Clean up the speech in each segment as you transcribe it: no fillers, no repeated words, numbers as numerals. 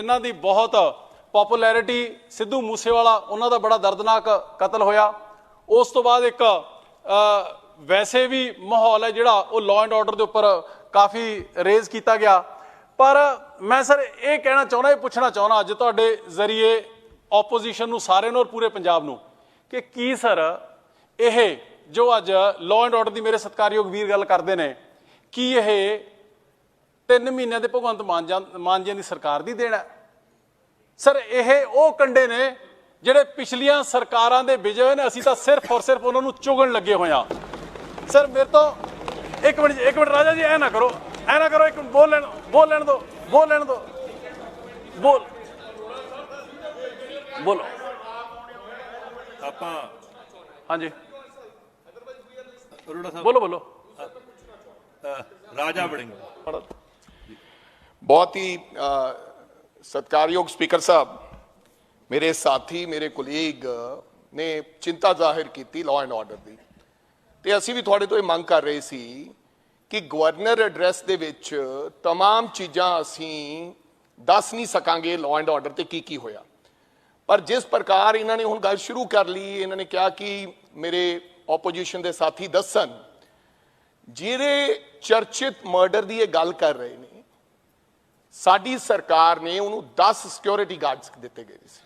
जिन्हां दी बहुत पॉपुलैरिटी सिद्धू मूसेवाला उन्हां दा बड़ा दर्दनाक कतल होया। उस तो बाद एक वैसे भी माहौल है जिहड़ा वो लॉ एंड ऑर्डर के उपर काफ़ी रेज किया गया। पर मैं सर ये कहना चाहना, ये पूछना चाहना अज तुहाडे जरिए ओपोजिशन नूं सारे नूं और पूरे पंजाब नूं कि की सर ये जो अज लॉ एंड ऑर्डर की मेरे सत्कारयोग वीर गल करते हैं कि यह 3 महीनों के भगवंत मान जी की सरकार की देन है? सर यह वो कंडे ने जिहड़े पिछलियां सरकारां दे विजय ने असीं तां सिर्फ और सिर्फ उन्होंने चुगण लगे हुए हाँ। सर मेरे तो एक मिनट राजा जी, ऐ ना करो, एक मिनट बोल लेने दो बोलो आपां। हाँ जी बोलो राजा वड़िंग। बहुत ही सत्कारयोग स्पीकर साहब, मेरे साथी मेरे कुलीग ने चिंता जाहिर की लॉ एंड ऑर्डर की, तो असी भी थोड़े तो ये मंग कर रहे सी कि गवर्नर एड्रैस दे विच तमाम चीज़ां असी दस नहीं सकांगे लॉ एंड ऑर्डर ते की होया। पर जिस प्रकार इन्होंने हुण गल शुरू कर ली, इन्होंने कहा कि मेरे ओपोजिशन के साथी दसन जिहड़े चर्चित मर्डर की गल कर रहे हैं, साडी सरकार ने उन्होंने 10 सिक्योरिटी गार्ड्स दिते गए सी।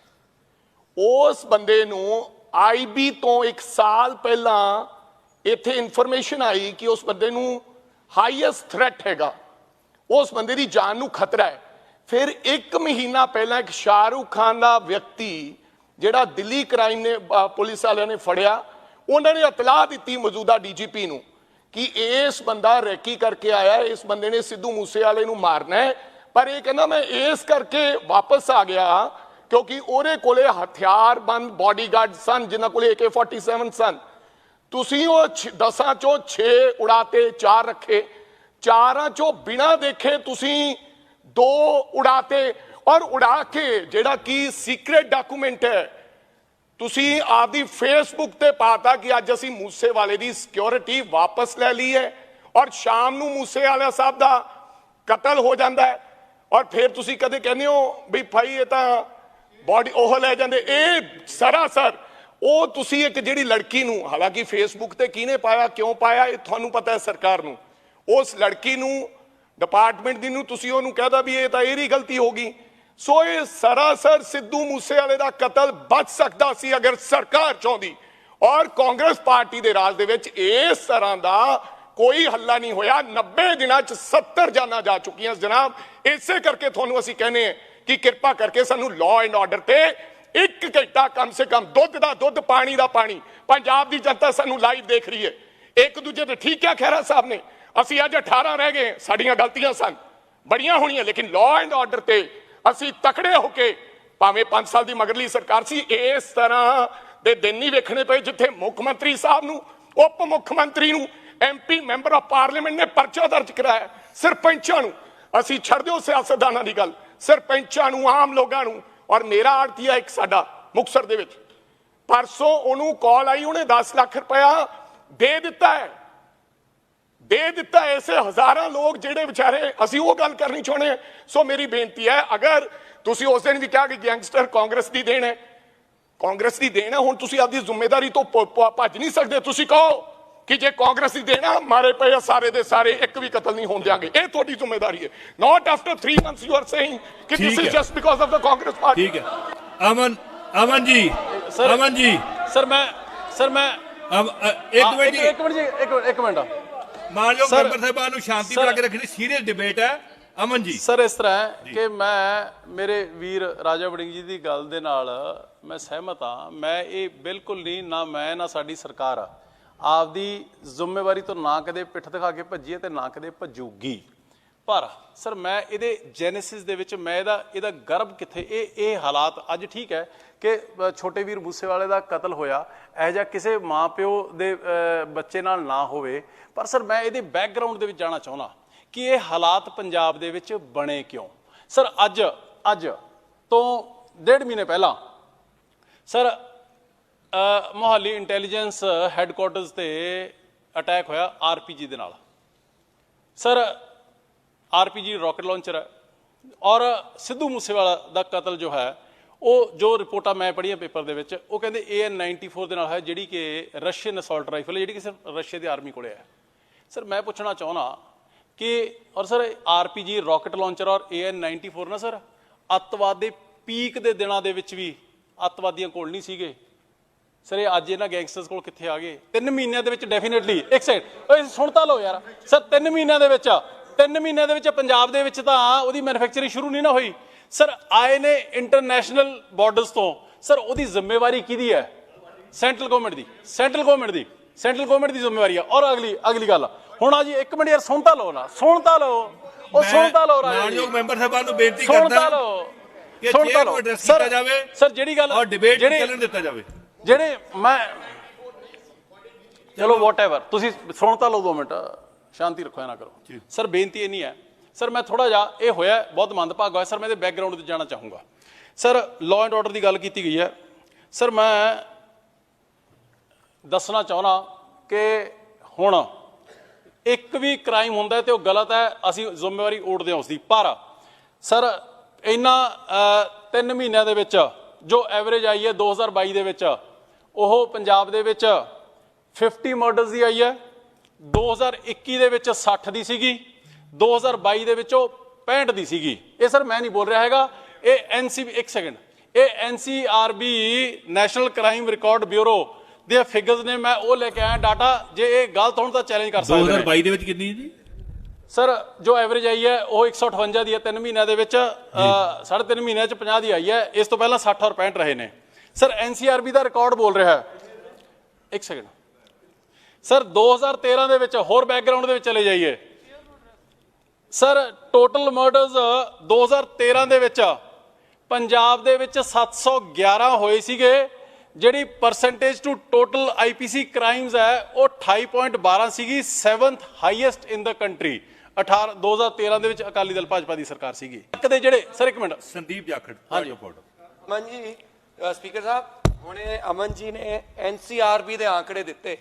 उस बंदे नूं IB तो 1 साल पहला इत्थे इन्फॉर्मेशन आई कि उस बंदे नूं हाईएस्ट थ्रैट हैगा, उस बंदे की जान नूं खतरा है। फिर 1 महीना पहला एक शाहरुख खान का व्यक्ति जिहड़ा दिल्ली क्राइम ने पुलिस वाले ने फड़िया, उन्होंने इतलाह दी मौजूदा DGP नूं कि इस बंदा रैकी करके आया, इस बंदे ने सिद्धू मूसेवाले नूं मारना है। पर यह कहना मैं इस करके वापस आ गया क्योंकि उहदे कोले हथियारबंद बॉडीगार्ड सन जिन्हां कोले AK-47 सन। तुसीं वो 10 चों 6 उड़ाते, 4 रखे, 4 चों बिना देखे तुसीं 2 उड़ाते और उड़ा के जिहड़ा कि सीक्रेट डॉक्यूमेंट है तुसीं आपदी फेसबुक ते पाता कि अज असीं मूसेवाले दी सिक्योरिटी वापस ले ली है और शाम नूं मूसेवाला साहब दा कतल हो जाता है। और फिर तुसीं कदे कहंदे हो भी भाई ये तां बॉडी ओह लै जांदे। ये सरासर ਉਹ ਤੁਸੀਂ एक ਜਿਹੜੀ लड़की ਨੂੰ, हालांकि फेसबुक ਤੇ ਕਿਹਨੇ ਪਾਇਆ क्यों पाया ਇਹ ਤੁਹਾਨੂੰ पता है सरकार ਨੂੰ, उस लड़की ਨੂੰ डिपार्टमेंट ਦੀ ਨੂੰ ਤੁਸੀਂ ਉਹਨੂੰ कहदा भी ये ਤਾਂ ਇਹਦੀ गलती होगी। सो ये सरासर सिद्धू मूसेवाले ਦਾ कतल बच सकता सी अगर सरकार ਚਾਹੁੰਦੀ। और कांग्रेस पार्टी ਦੇ ਰਾਜ ਦੇ ਵਿੱਚ ਇਸ ਤਰ੍ਹਾਂ ਦਾ कोई हल्ला नहीं होया। 90 दिनों 70 जाना जा चुकी जनाब। इसे करके ਤੁਹਾਨੂੰ ਅਸੀਂ कहने कि कृपा करके सानू लॉ एंड ऑर्डर ਤੇ 1 घंटा कम से कम दुध का दुध पानी का पानी पंजाब की जनता सानू लाइव देख रही है। एक दूजे ने ठीक है खैरा साहब ने असी अज 18 रह गए, साड़ियां गलतियां सन बड़ियां होनियां, लेकिन लॉ एंड ऑर्डर ते असी तकड़े होके भावें 5 साल की मगरली सरकार सी इस तरह के दिन नहीं वेखने पे जिथे मुख्यमंत्री साहब नू, उप मुख्यमंत्री नू, MP मैंबर ऑफ पार्लीमेंट ने परचा दर्ज कराया। सरपंचां नू असी छड़ दिओ सियासतदानां दी गल, सरपंचां नू, आम लोगां नू। और मेरा आड़तीआ एक साडा मुक्तसर दे विच परसों उन्होंने कॉल आई, उन्हें 10 लाख रुपया दे दिता है। ऐसे हज़ारां लोग जिहड़े बेचारे असीं वो गल करनी चाहुंदे हैं। सो मेरी बेनती है, अगर तुसीं उस दिन भी कहा कि गैंगस्टर कांग्रेस की देन है, कांग्रेस की देन है, हुण तुसीं आपदी जिम्मेदारी तो भज नहीं सकते। तुसीं कहो कि जे कांग्रेस की देना मारे पे सारे दे सारे एक भी कतल नहीं होने देंगे, ये थोड़ी जिम्मेदारी है। Not after 3 months you are saying कि this is just because of the Congress party. ठीक है अमन जी सर मैं एक मिनट मानयोग मेंबर साहबान नूं शांति बना के रखनी सीरियस डिबेट है। अमन जी सर इस तरह है कि मैं मेरे वीर राजा वड़िंग जी की गल दे नाल मैं सहमत हाँ। मैं ये बिल्कुल नहीं, ना मैं ना साडी सरकार आपदी जिम्मेवारी तो ना कदे पिठ दिखा के भज्जी ते ना कदे भजूगी। पर सर मैं ये जेनेसिस दे विच मैं इहदा गर्व कित्थे, ये हालात अज ठीक है कि छोटे वीर मूसेवाले का कतल होया यह जिहा किसी माँ प्यो दे बच्चे नाल ना होवे। पर सर मैं ये बैकग्राउंड दे विच जाना चाहुंदा कि ये हालात पंजाब दे विच बने क्यों। सर अज तो 1.5 महीने पहला सर मोहाली इंटैलीजेंस हैडकुआटर्स ते अटैक होया RPG दे नाल। सर RPG रॉकेट लॉन्चर है, ਔਰ ਸਿੱਧੂ ਮੂਸੇਵਾਲਾ ਦਾ ਕਤਲ ਜੋ ਹੈ ਉਹ ਜੋ ਰਿਪੋਰਟਾਂ ਮੈਂ ਪੜ੍ਹੀਆਂ ਪੇਪਰ ਦੇ ਵਿੱਚ ਉਹ ਕਹਿੰਦੇ AN-94 ਦੇ ਨਾਲ ਹੈ, ਜਿਹੜੀ ਕਿ ਰਸ਼ੀਅਨ ਅਸੌਲਟ ਰਾਈਫਲ ਹੈ, ਜਿਹੜੀ ਕਿ ਸਿਰਫ ਰਸ਼ੀਆ ਦੀ ਆਰਮੀ ਕੋਲੇ ਹੈ। ਸਰ ਮੈਂ ਪੁੱਛਣਾ ਚਾਹੁੰਦਾ ਕਿ ਔਰ ਸਰ RPG ਰੌਕਟ ਲਾਂਚਰ ਔਰ AN-94 ਨਾ ਸਰ ਅੱਤਵਾਦ ਦੇ ਪੀਕ ਦੇ ਦਿਨਾਂ ਦੇ ਵਿੱਚ ਵੀ ਅੱਤਵਾਦੀਆਂ ਕੋਲ ਨਹੀਂ ਸੀਗੇ ਸਰ। ਇਹ ਅੱਜ ਇਹਨਾਂ ਗੈਂਗਸਟਰਸ ਕੋਲ ਕਿੱਥੇ ਆ ਗਏ? 3 ਮਹੀਨਿਆਂ ਦੇ ਵਿੱਚ ਡੈਫੀਨੇਟਲੀ ਇੱਕ ਸੈਕਿੰਡ ਓਏ ਸੁਣ ਤਾਂ ਲਓ ਯਾਰ ਸਰ। 3 ਮਹੀਨਿਆਂ ਦੇ ਵਿੱਚ ਪੰਜਾਬ ਦੇ ਵਿੱਚ ਤਾਂ ਉਹਦੀ ਮੈਨੂਫੈਕਚਰਿੰਗ ਸ਼ੁਰੂ ਨਹੀਂ ਨਾ ਹੋਈ ਸਰ। ਆਏ ਨੇ ਇੰਟਰਨੈਸ਼ਨਲ ਬਾਰਡਰਸ ਤੋਂ ਸਰ, ਉਹਦੀ ਜ਼ਿੰਮੇਵਾਰੀ ਕਿਹਦੀ ਹੈ? ਸੈਂਟਰਲ ਗਵਰਨਮੈਂਟ ਦੀ ਜ਼ਿੰਮੇਵਾਰੀ ਹੈ। ਔਰ ਅਗਲੀ ਗੱਲ ਹੁਣ ਆ ਜੀ, 1 ਮਿੰਟ ਯਾਰ ਸੁਣ ਤਾਂ ਲਓ ਨਾ, ਸੁਣ ਤਾਂ ਲਓ ਮਾਨਯੋਗ ਮੈਂਬਰ ਸਾਹਿਬਾਨ ਨੂੰ ਬੇਨਤੀ ਕਰਦਾ ਕਿ ਚੇਅਰ ਨੂੰ ਐਡਰੈਸ ਕੀਤਾ ਜਾਵੇ ਸਰ। ਜਿਹੜੀ ਗੱਲ ਔਰ ਡਿਬੇਟ ਚੱਲਣ ਦਿੱਤਾ ਜਾਵੇ। ਜਿਹੜੇ ਮੈਂ ਚਲੋ ਵਾਟਐਵਰ, ਤੁਸੀਂ ਸੁਣ ਤਾਂ ਲਓ 2 ਮਿੰਟ, ਸ਼ਾਂਤੀ ਰੱਖੋ, ਨਾ ਕਰੋ ਸਰ। ਬੇਨਤੀ ਇਹ ਨਹੀਂ ਹੈ ਸਰ, ਮੈਂ ਥੋੜਾ ਜਿਹਾ ਇਹ ਹੋਇਆ ਬਹੁਤ ਮੰਦਭਾਗਾ ਹੋਇਆ ਸਰ। ਮੈਂ ਇਹਦੇ ਬੈਕਗ੍ਰਾਉਂਡ ਤੇ ਜਾਣਾ ਚਾਹੂੰਗਾ ਸਰ। ਲਾਅ ਐਂਡ ਆਰਡਰ ਦੀ ਗੱਲ ਕੀਤੀ ਗਈ ਹੈ ਸਰ। ਮੈਂ ਦੱਸਣਾ ਚਾਹੁੰਦਾ ਕਿ ਹੁਣ ਇੱਕ ਵੀ ਕ੍ਰਾਈਮ ਹੁੰਦਾ ਤੇ ਉਹ ਗਲਤ ਹੈ, ਅਸੀਂ ਜ਼ਿੰਮੇਵਾਰੀ ਓੜਦੇ ਹਾਂ ਉਸਦੀ। ਪਰ ਸਰ ਇਹਨਾਂ 3 ਮਹੀਨਿਆਂ ਦੇ ਵਿੱਚ ਜੋ ਐਵਰੇਜ ਆਈ ਹੈ 2022 ਦੇ ਵਿੱਚ, ਉਹ ਪੰਜਾਬ ਦੇ ਵਿੱਚ 50 ਮਰਡਰਸ ਦੀ ਆਈ ਹੈ। 2021 ਦੇ ਵਿੱਚ 60 ਦੀ ਸੀਗੀ, 2022 ਦੇ ਵਿੱਚ ਉਹ 65 ਦੀ ਸੀਗੀ। ਇਹ ਸਰ ਮੈਂ ਨਹੀਂ ਬੋਲ ਰਿਹਾ ਹੈਗਾ, ਇਹ NCRB national crime record bureau ਦੇ ਫਿਗਰਸ ਨੇ। ਮੈਂ ਉਹ ਲੈ ਕੇ ਆਇਆ ਡਾਟਾ, ਜੇ ਇਹ ਗਲਤ ਹੋਣ ਤਾਂ ਚੈਲੰਜ ਕਰ ਸਕਦੇ। 2022 ਦੇ ਵਿੱਚ ਕਿੰਨੀ ਜੀ ਸਰ? ਜੋ ਐਵਰੇਜ ਆਈ ਹੈ ਉਹ 158 ਦੀ ਹੈ 3 ਮਹੀਨਿਆਂ ਦੇ ਵਿੱਚ। 3.5 ਮਹੀਨਿਆਂ ਚ 50 ਦੀ ਆਈ ਹੈ। ਇਸ ਤੋਂ ਪਹਿਲਾਂ 60 ਔਰ 65 ਰਹੇ ਨੇ ਸਰ। NCRB ਦਾ ਰਿਕਾਰਡ ਬੋਲ ਰਿਹਾ ਹੈ। 1 ਸੈਕਿੰਡ ਸਰ। 2013 ਦੇ ਵਿੱਚ ਹੋਰ ਬੈਕਗ੍ਰਾਉਂਡ ਦੇ ਵਿੱਚ ਚਲੇ ਜਾਈਏ ਸਰ। ਟੋਟਲ ਮਰਡਰਸ 2013 ਦੇ ਵਿੱਚ ਪੰਜਾਬ ਦੇ ਵਿੱਚ 711 ਹੋਏ ਸੀਗੇ। ਜਿਹੜੀ percentage to total IPC crimes ਹੈ ਉਹ 28.12 ਸੀਗੀ, 7th ਹਾਈਐਸਟ ਇਨ ਦਾ ਕੰਟਰੀ। 2013 ਦੇ ਵਿੱਚ ਅਕਾਲੀ ਦਲ ਭਾਜਪਾ ਦੀ ਸਰਕਾਰ ਸੀਗੀ। ਦੇ ਜਿਹੜੇ ਸਰ 1 ਮਿੰਟ ਸੰਦੀਪ ਜਾਖੜ। ਹਾਂਜੀ ਅਮਨ ਜੀ, ਸਪੀਕਰ ਸਾਹਿਬ ਹੁਣੇ ਅਮਨ ਜੀ ਨੇ NCRB ਦੇ ਆંકੜੇ ਦਿੱਤੇ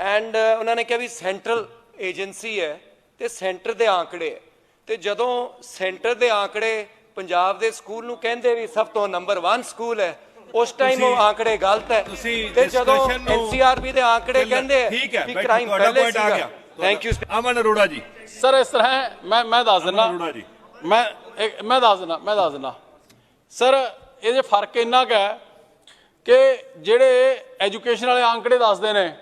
ਐਂਡ ਉਹਨਾਂ ਨੇ ਕਿਹਾ ਵੀ ਸੈਂਟਰਲ ਏਜੰਸੀ ਹੈ ਤੇ ਸੈਂਟਰ ਦੇ ਆંકੜੇ ਹੈ, ਤੇ ਜਦੋਂ ਸੈਂਟਰ ਦੇ ਆંકੜੇ ਪੰਜਾਬ ਦੇ ਸਕੂਲ ਨੂੰ ਕਹਿੰਦੇ ਵੀ ਸਭ ਤੋਂ ਨੰਬਰ 1 ਸਕੂਲ ਹੈ, ਉਸ ਟਾਈਮ ਉਹ ਆંકੜੇ ਗਲਤ ਹੈ। ਤੇ ਜਦੋਂ NCRB ਦੇ ਆંકੜੇ ਕਹਿੰਦੇ ਕਿ ਕ੍ਰਾਈਮ ਪਹਿਲੇ ਸੀਗਾ। Thank you Aman Arora ji. Sir ਇਸ ਤਰ੍ਹਾਂ ਹੈ, ਮੈਂ ਦੱਸ ਦਿੰਦਾ, ਮੈਂ ਦੱਸ ਦਿੰਦਾ ਸਰ। ਇਹਦੇ ਫਰਕ ਇੰਨਾ ਕੁ ਹੈ ਕਿ ਜਿਹੜੇ ਐਜੂਕੇਸ਼ਨ ਵਾਲੇ ਆંકੜੇ ਦੱਸਦੇ ਨੇ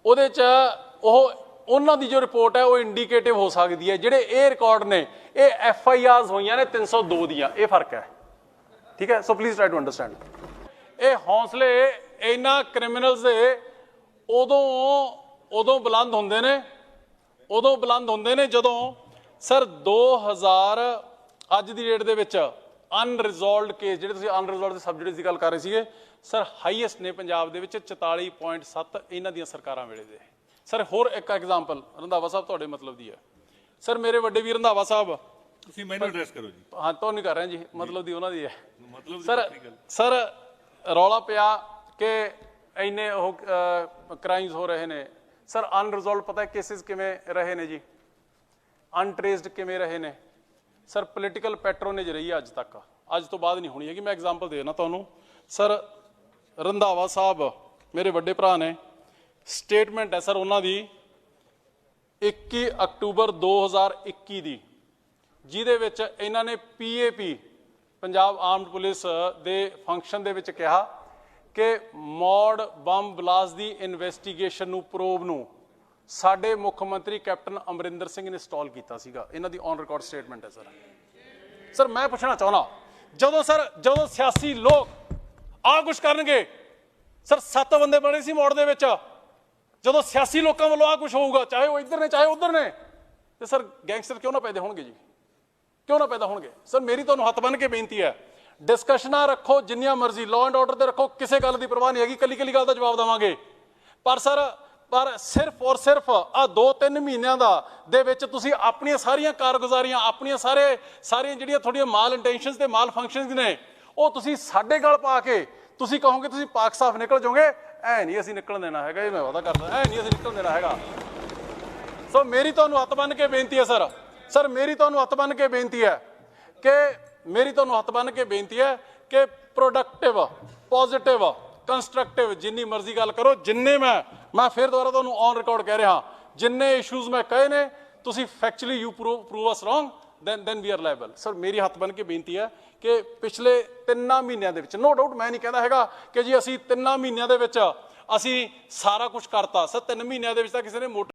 ਉਹਦੇ 'ਚ ਉਹਨਾਂ ਦੀ ਜੋ ਰਿਪੋਰਟ ਹੈ ਉਹ ਇੰਡੀਕੇਟਿਵ ਹੋ ਸਕਦੀ ਹੈ। ਜਿਹੜੇ ਇਹ ਰਿਕਾਰਡ ਨੇ ਇਹ FIRs ਹੋਈਆਂ ਨੇ 302 ਦੀਆਂ। ਇਹ ਫਰਕ ਹੈ, ਠੀਕ ਹੈ। So please try to understand. ਇਹ ਹੌਸਲੇ ਇਹਨਾਂ ਕ੍ਰਿਮੀਨਲਸ ਦੇ ਉਦੋਂ ਬੁਲੰਦ ਹੁੰਦੇ ਨੇ ਜਦੋਂ ਸਰ 2000 ਅੱਜ ਦੀ ਡੇਟ ਦੇ ਵਿੱਚ ਅਨਰਿਜ਼ੋਲਵਡ ਕੇਸ, ਜਿਹੜੇ ਤੁਸੀਂ ਅਨਰਿਜ਼ੋਲਵਡ ਸਬਜੈਕਟਸ ਦੀ ਗੱਲ ਕਰ ਰਹੇ ਸੀਗੇ ਸਰ, ਹਾਈਐਸਟ ਨੇ ਪੰਜਾਬ ਦੇ ਵਿੱਚ 44.7 ਇਹਨਾਂ ਦੀਆਂ ਸਰਕਾਰਾਂ ਵੇਲੇ ਦੇ। ਸਰ ਹੋਰ ਇੱਕ ਐਗਜ਼ਾਮਪਲ ਰੰਧਾਵਾ ਸਾਹਿਬ ਤੁਹਾਡੇ ਮਤਲਬ ਦੀ ਹੈ ਸਰ। ਮੇਰੇ ਵੱਡੇ ਵੀਰ ਰੰਧਾਵਾ ਸਾਹਿਬ, ਤੁਸੀਂ ਮੈਨੂੰ ਐਡਰੈਸ ਕਰੋ ਜੀ। ਹਾਂ ਤੁਹਾਨੂੰ ਨਹੀਂ ਕਰ ਰਹੇ ਜੀ, ਮਤਲਬ ਦੀ ਉਹਨਾਂ ਦੀ ਹੈ ਮਤਲਬ ਸਰ। ਰੌਲਾ ਪਿਆ ਕਿ ਇੰਨੇ ਉਹ ਕ੍ਰਾਈਮਸ ਹੋ ਰਹੇ ਨੇ ਸਰ। ਅਨਰਿਜ਼ੋਲਵਡ ਪਤਾ ਕੇਸਿਸ ਕਿਵੇਂ ਰਹੇ ਨੇ ਜੀ, ਅਨਟ੍ਰੇਸਡ ਕਿਵੇਂ ਰਹੇ ਨੇ ਸਰ। ਪੋਲੀਟੀਕਲ ਪੈਟਰੋਨੇਜ ਰਹੀ ਹੈ ਅੱਜ ਤੱਕ, ਅੱਜ ਤੋਂ ਬਾਅਦ ਨਹੀਂ ਹੋਣੀ ਹੈਗੀ। ਮੈਂ ਐਗਜ਼ਾਮਪਲ ਦੇ ਦੇਣਾ ਤੁਹਾਨੂੰ ਸਰ। ਰੰਧਾਵਾ ਸਾਹਿਬ ਮੇਰੇ ਵੱਡੇ ਭਰਾ ਨੇ, ਸਟੇਟਮੈਂਟ ਹੈ ਸਰ ਉਹਨਾਂ ਦੀ 21 ਅਕਤੂਬਰ 2021 ਦੀ, ਜਿਹਦੇ ਵਿੱਚ ਇਹਨਾਂ ਨੇ PAP ਪੰਜਾਬ ਆਰਮਡ ਪੁਲਿਸ ਦੇ ਫੰਕਸ਼ਨ ਦੇ ਵਿੱਚ ਕਿਹਾ ਕਿ ਮੌੜ ਬੰਬ ਬਲਾਸਟ ਦੀ ਇਨਵੈਸਟੀਗੇਸ਼ਨ ਨੂੰ, ਪ੍ਰੋਬ ਨੂੰ ਸਾਡੇ ਮੁੱਖ ਮੰਤਰੀ ਕੈਪਟਨ ਅਮਰਿੰਦਰ ਸਿੰਘ ਨੇ ਇੰਸਟਾਲ ਕੀਤਾ ਸੀਗਾ। ਇਹਨਾਂ ਦੀ ਔਨ ਰਿਕਾਰਡ ਸਟੇਟਮੈਂਟ ਹੈ ਸਰ। ਮੈਂ ਪੁੱਛਣਾ ਚਾਹੁੰਦਾ, ਜਦੋਂ ਸਿਆਸੀ ਲੋਕ ਆਹ ਕੁਛ ਕਰਨਗੇ ਸਰ, 7 ਬੰਦੇ ਬਣੇ ਸੀ ਮੌੜ ਦੇ ਵਿੱਚ, ਜਦੋਂ ਸਿਆਸੀ ਲੋਕਾਂ ਵੱਲੋਂ ਆਹ ਕੁਛ ਹੋਊਗਾ, ਚਾਹੇ ਉਹ ਇੱਧਰ ਨੇ ਚਾਹੇ ਉੱਧਰ ਨੇ, ਤੇ ਸਰ ਗੈਂਗਸਟਰ ਕਿਉਂ ਨਾ ਪੈਦਾ ਹੋਣਗੇ ਜੀ? ਕਿਉਂ ਨਾ ਪੈਦਾ ਹੋਣਗੇ ਸਰ? ਮੇਰੀ ਤੁਹਾਨੂੰ ਹੱਥ ਬੰਨ੍ਹ ਕੇ ਬੇਨਤੀ ਹੈ, ਡਿਸਕਸ਼ਨਾਂ ਰੱਖੋ ਜਿੰਨੀਆਂ ਮਰਜ਼ੀ, ਲਾਅ ਐਂਡ ਆਰਡਰ ਤੇ ਰੱਖੋ, ਕਿਸੇ ਗੱਲ ਦੀ ਪਰਵਾਹ ਨਹੀਂ ਹੈਗੀ, ਕੱਲੀ ਗੱਲ ਦਾ ਜਵਾਬ ਦੇਵਾਂਗੇ। ਪਰ ਸਿਰਫ ਔਰ ਸਿਰਫ ਆਹ 2-3 ਮਹੀਨਿਆਂ ਦੇ ਵਿੱਚ ਤੁਸੀਂ ਆਪਣੀਆਂ ਸਾਰੀਆਂ ਕਾਰਗੁਜ਼ਾਰੀਆਂ, ਆਪਣੀਆਂ ਸਾਰੀਆਂ ਜਿਹੜੀਆਂ ਤੁਹਾਡੀਆਂ ਮਾਲ ਇੰਟੈਂਸ਼ਨਸ ਤੇ ਮਾਲ ਫੰਕਸ਼ਨਸ ਨੇ, ਉਹ ਤੁਸੀਂ ਸਾਡੇ ਗਲ ਪਾ ਕੇ ਤੁਸੀਂ ਕਹੋਗੇ ਤੁਸੀਂ ਪਾਕ ਸਾਫ ਨਿਕਲ ਜਾਓਗੇ। ਐ ਨਹੀਂ ਅਸੀਂ ਨਿਕਲਣ ਦੇਣਾ ਹੈਗਾ, ਇਹ ਮੈਂ ਵਾਅਦਾ ਕਰਦਾ, ਐ ਨਹੀਂ ਅਸੀਂ ਨਿਕਲਣ ਦੇਣਾ ਹੈਗਾ। ਸੋ ਮੇਰੀ ਤੁਹਾਨੂੰ ਹੱਥ ਬੰਨ੍ਹ ਕੇ ਬੇਨਤੀ ਹੈ ਸਰ, ਮੇਰੀ ਤੁਹਾਨੂੰ ਹੱਥ ਬੰਨ੍ਹ ਕੇ ਬੇਨਤੀ ਹੈ ਕਿ ਮੇਰੀ ਤੁਹਾਨੂੰ ਹੱਥ ਬੰਨ੍ਹ ਕੇ ਬੇਨਤੀ ਹੈ ਕਿ ਪ੍ਰੋਡਕਟਿਵ, ਪੋਜ਼ਿਟਿਵ, ਕੰਸਟਰਕਟਿਵ ਜਿੰਨੀ ਮਰਜ਼ੀ ਗੱਲ ਕਰੋ, ਜਿੰਨੇ ਮੈਂ ਫਿਰ ਦੁਬਾਰਾ ਤੁਹਾਨੂੰ ਔਨ ਰਿਕਾਰਡ ਕਹਿ ਰਿਹਾ, ਜਿੰਨੇ ਇਸ਼ੂਜ਼ ਮੈਂ ਕਹੇ ਨੇ, ਤੁਸੀਂ factually you prove us wrong, then we are liable। Sir ਮੇਰੀ ਹੱਥ ਬੰਨ੍ਹ ਕੇ ਬੇਨਤੀ ਹੈ ਕਿ ਪਿਛਲੇ 3 ਮਹੀਨਿਆਂ ਦੇ ਵਿੱਚ, ਨੋ ਡਾਊਟ ਮੈਂ ਨਹੀਂ ਕਹਿੰਦਾ ਹੈਗਾ ਕਿ ਜੀ ਅਸੀਂ 3 ਮਹੀਨਿਆਂ ਦੇ ਵਿੱਚ ਅਸੀਂ ਸਾਰਾ ਕੁਝ ਕਰਤਾ। ਸਰ 3 ਮਹੀਨਿਆਂ ਦੇ ਵਿੱਚ ਤਾਂ ਕਿਸੇ ਨੇ ਮੋਟਰ